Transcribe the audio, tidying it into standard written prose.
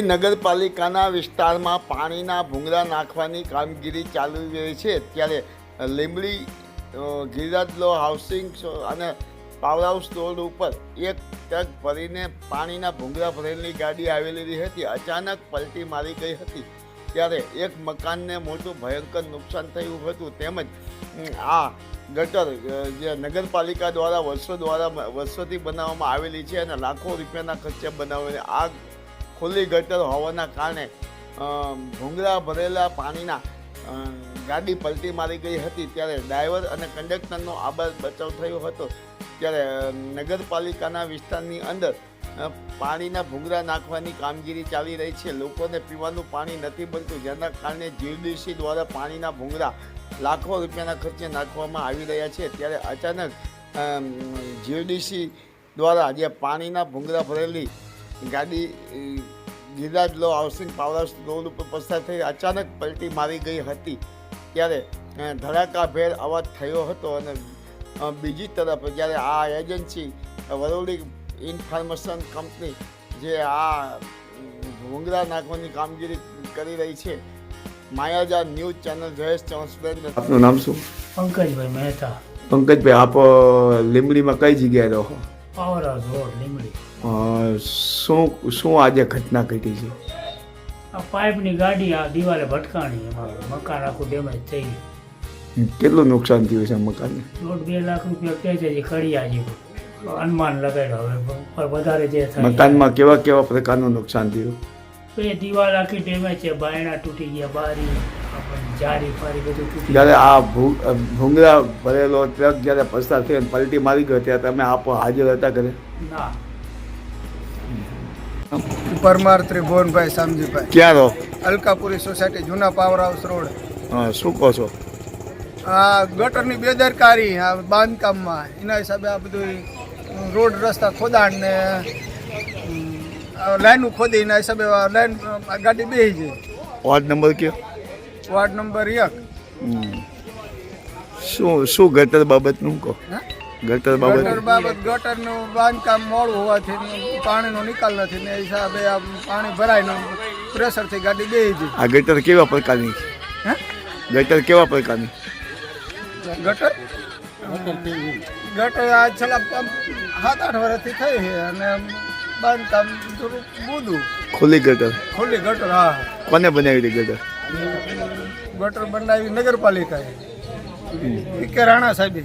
નગરપાલિકાના વિસ્તારમાં પાણીના ભૂંગળા નાખવાની કામગીરી ચાલુ રહી છે ત્યારે લીંબડી ગિરિરાજ લો હાઉસિંગ અને પાવર હાઉસ રોડ ઉપર એક ટ્રક ભરીને પાણીના ભૂંગળા ભરેલી ગાડી આવેલી રહી હતી. અચાનક પલટી મારી ગઈ હતી ત્યારે એક મકાનને મોટું ભયંકર નુકસાન થયું હતું. તેમજ આ ગટર જે નગરપાલિકા દ્વારા વર્ષોથી બનાવવામાં આવેલી છે અને લાખો રૂપિયાના ખર્ચે બનાવેલી આ ખુલ્લી ગટર હોવાના કારણે ભૂંગળા ભરેલા પાણીના ગાડી પલટી મારી ગઈ હતી. ત્યારે ડ્રાઈવર અને કંડક્ટરનો આબાદ બચાવ થયો હતો. ત્યારે નગરપાલિકાના વિસ્તારની અંદર પાણીના ભૂંગળા નાખવાની કામગીરી ચાલી રહી છે. લોકોને પીવાનું પાણી નથી બનતું, જેના કારણે જીવડીસી દ્વારા પાણીના ભૂંગળા લાખો રૂપિયાના ખર્ચે નાખવામાં આવી રહ્યા છે. ત્યારે અચાનક જીવડીસી દ્વારા જે પાણીના ભૂંગળા ભરેલી ગાડી ગિરિરાજ લો હાઉસિંગ પાવર હાઉસ રોડ ઉપર પસાર થઈ અચાનક પલટી મારી ગઈ હતી. ત્યારે ધડાકાભેર અવાજ થયો હતો અને બીજી તરફ જ્યારે આ એજન્સી વરોલી ઇન્ફોર્મેશન કંપની જે આ ભૂંગળા નાખવાની કામગીરી કરી રહી છે, માયાજા ન્યૂઝ ચેનલ જયેશ ચૌહાણ. આપનું નામ શું? પંકજભાઈ મહેતા. પંકજભાઈ, આપ લીંબડીમાં કઈ જગ્યાએ રહો? Power house road Limbdi. શું આજે ઘટના ઘટી છે? આ પાઇપની ગાડી આ દિવાલે ભટકાણી, અમારું મકાન આખું ડેમેજ થઈ ગયું. કેટલું નુકસાન થયું છે મકાનને? 1.5 લાખ રૂપિયા કહે છે, ખડિયા જેવું અનુમાન લગાડ્યો. હવે ઉપર વધારે જે થાય. મકાનમાં કેવા પ્રકારનું નુકસાન થયું? તો એ દિવાલ આખી ડેમેજ છે, બાયણા તૂટી ગયા, બારી જારી ફારી બધું તૂટી. જ્યારે આ ભૂંગળા ભરેલો ટ્રક જ્યારે પસાર થયો પલટી મારી ગયો ત્યારે તમે આપ હાજર હતા ઘરે? ના. પરમાર ત્રિભુવનભાઈ શામજીભાઈ. ક્યાં રહો? અલકાપુરી સોસાયટી, જૂના પાવર હાઉસ રોડ. શું કહો છો? આ ગટરની બેદરકારી આ બાંધકામમાં, એના હિસાબે આ બધું રોડ રસ્તા ખોદાણ ને લાઈનું ખોદી, એના હિસાબે લાઈન ગાડી બેસી ગઈ. વોર્ડ નંબર કયો? Ward number 1. શું ગટર બાબતનું કહો? ગટર ગટરનું બાંધકામ મોડું હોવાથી પાણીનો નિકાલ નથી ને હિસાબે આ પાણી ભરાય પ્રેશરથી ગાડી બેસી ગઈ. આ ગટર કેવા પ્રકારની? ગટર કેવા પ્રકારની? ગટર આ છેલ્લા 7-8 વર્ષથી થઈ છે અને બાંધકામ થોડું બુધું. ખુલ્લી ગટર? ખુલ્લી ગટર. હા. કોને બનાવી હતી ગટર? ગટર બનાવી નગરપાલિકાએ, કે રાણા સાહેબ.